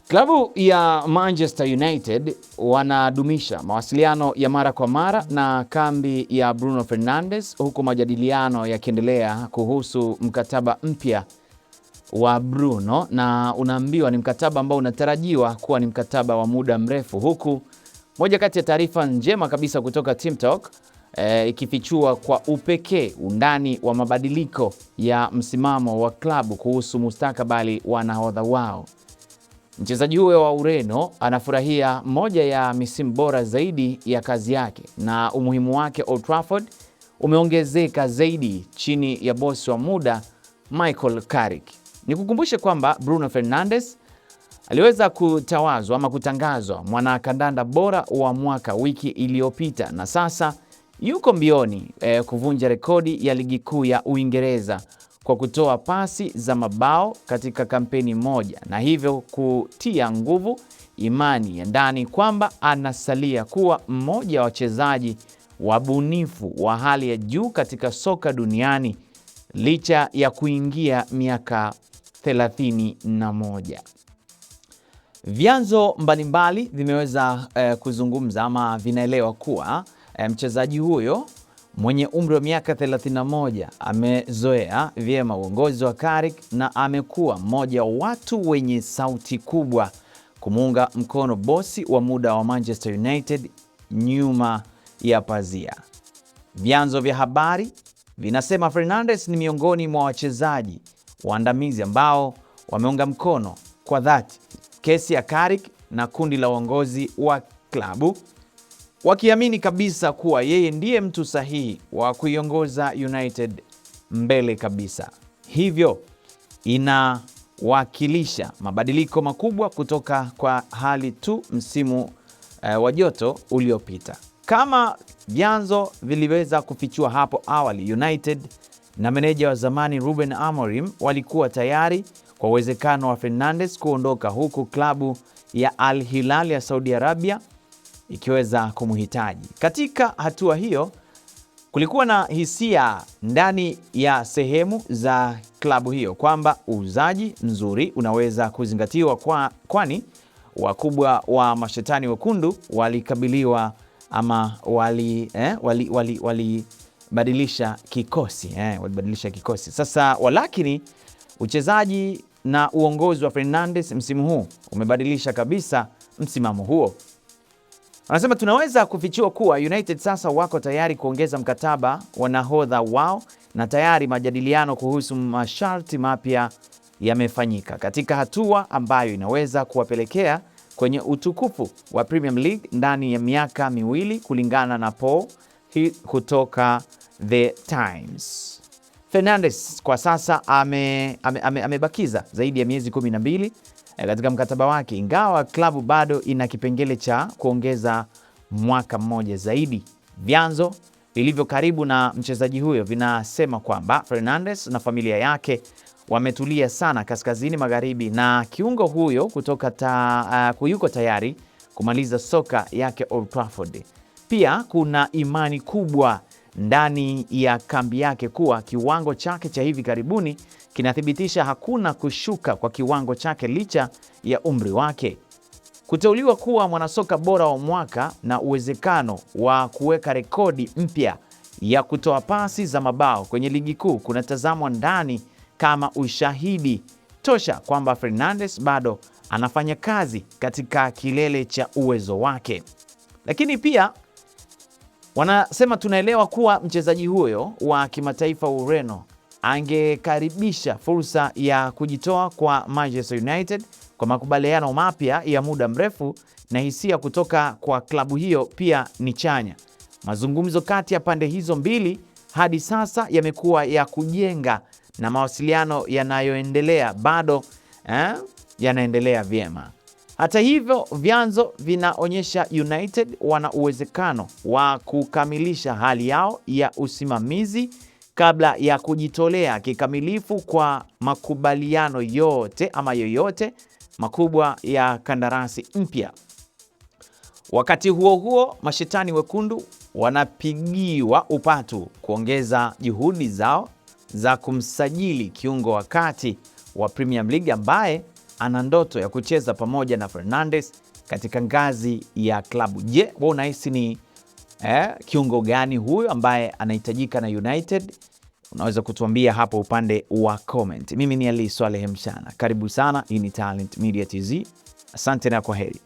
Klabu ya Manchester United wanadumisha mawasiliano ya mara kwa mara na kambi ya Bruno Fernandes, huku majadiliano yakiendelea kuhusu mkataba mpya wa Bruno, na unaambiwa ni mkataba ambao unatarajiwa kuwa ni mkataba wa muda mrefu, huku moja kati ya taarifa njema kabisa kutoka Team Talk ikifichua kwa upekee undani wa mabadiliko ya msimamo wa klabu kuhusu mustakabali wa nahodha wao. Mchezaji huyo wa Ureno anafurahia moja ya misimu bora zaidi ya kazi yake, na umuhimu wake Old Trafford umeongezeka zaidi chini ya bosi wa muda Michael Carrick. Nikukumbushe kwamba Bruno Fernandes aliweza kutawazwa ama kutangazwa mwanakandanda bora wa mwaka wiki iliyopita, na sasa yuko mbioni kuvunja rekodi ya ligi kuu ya Uingereza kwa kutoa pasi za mabao katika kampeni moja, na hivyo kutia nguvu imani ya ndani kwamba anasalia kuwa mmoja wa wachezaji wabunifu wa hali ya juu katika soka duniani licha ya kuingia miaka 31. Vyanzo mbalimbali vimeweza kuzungumza ama vinaelewa kuwa mchezaji huyo mwenye umri wa miaka 31 amezoea vyema uongozi wa Carrick na amekuwa mmoja wa watu wenye sauti kubwa kumuunga mkono bosi wa muda wa Manchester United nyuma ya pazia. Vyanzo vya habari vinasema Fernandes ni miongoni mwa wachezaji waandamizi ambao wameunga mkono kwa dhati kesi ya Carrick na kundi la uongozi wa klabu, wakiamini kabisa kuwa yeye ndiye mtu sahihi wa kuiongoza United mbele kabisa. Hivyo inawakilisha mabadiliko makubwa kutoka kwa hali tu msimu wa joto uliopita. Kama vyanzo viliweza kufichua hapo awali, United na meneja wa zamani Ruben Amorim walikuwa tayari kwa uwezekano wa Fernandes kuondoka, huku klabu ya Al Hilal ya Saudi Arabia ikiweza kumhitaji. Katika hatua hiyo, kulikuwa na hisia ndani ya sehemu za klabu hiyo kwamba uuzaji mzuri unaweza kuzingatiwa, kwani wakubwa wa mashetani wekundu walikabiliwa ama walibadilisha kikosi. Sasa walakini uchezaji na uongozi wa Fernandes msimu huu umebadilisha kabisa msimamo huo. Anasema tunaweza kufichua kuwa United sasa wako tayari kuongeza mkataba wa nahodha wao, na tayari majadiliano kuhusu masharti mapya yamefanyika, katika hatua ambayo inaweza kuwapelekea kwenye utukufu wa Premier League ndani ya miaka miwili, kulingana na Paul kutoka The Times. Fernandes kwa sasa amebakiza zaidi ya miezi 12 katika mkataba wake, ingawa klabu bado ina kipengele cha kuongeza mwaka mmoja zaidi. Vyanzo vilivyo karibu na mchezaji huyo vinasema kwamba Fernandes na familia yake wametulia sana kaskazini magharibi, na kiungo huyo yuko tayari kumaliza soka yake Old Trafford. Pia kuna imani kubwa ndani ya kambi yake kuwa kiwango chake cha hivi karibuni kinathibitisha hakuna kushuka kwa kiwango chake licha ya umri wake. Kuteuliwa kuwa mwanasoka bora wa mwaka na uwezekano wa kuweka rekodi mpya ya kutoa pasi za mabao kwenye ligi kuu kunatazamwa ndani kama ushahidi tosha kwamba Fernandes bado anafanya kazi katika kilele cha uwezo wake. Lakini pia wanasema tunaelewa kuwa mchezaji huyo wa kimataifa wa Ureno angekaribisha fursa ya kujitoa kwa Manchester United kwa makubaliano mapya ya muda mrefu, na hisia kutoka kwa klabu hiyo pia ni chanya. Mazungumzo kati ya pande hizo mbili hadi sasa yamekuwa ya kujenga, na mawasiliano yanayoendelea bado yanaendelea vyema. Hata hivyo, vyanzo vinaonyesha United wana uwezekano wa kukamilisha hali yao ya usimamizi kabla ya kujitolea kikamilifu kwa makubaliano yoyote makubwa ya kandarasi mpya. Wakati huo huo, mashetani wekundu wanapigiwa upatu kuongeza juhudi zao za kumsajili kiungo wa kati wa Premier League ambaye ana ndoto ya kucheza pamoja na Fernandes katika ngazi ya klabu. Je, wewe unahisi ni kiungo gani huyu ambaye anahitajika na United? Unaweza kutuambia hapo upande wa comment. Mimi ni Ali Swaleh Mshana. Karibu sana, hii ni Talent Media TZ. Asante na kwaheri.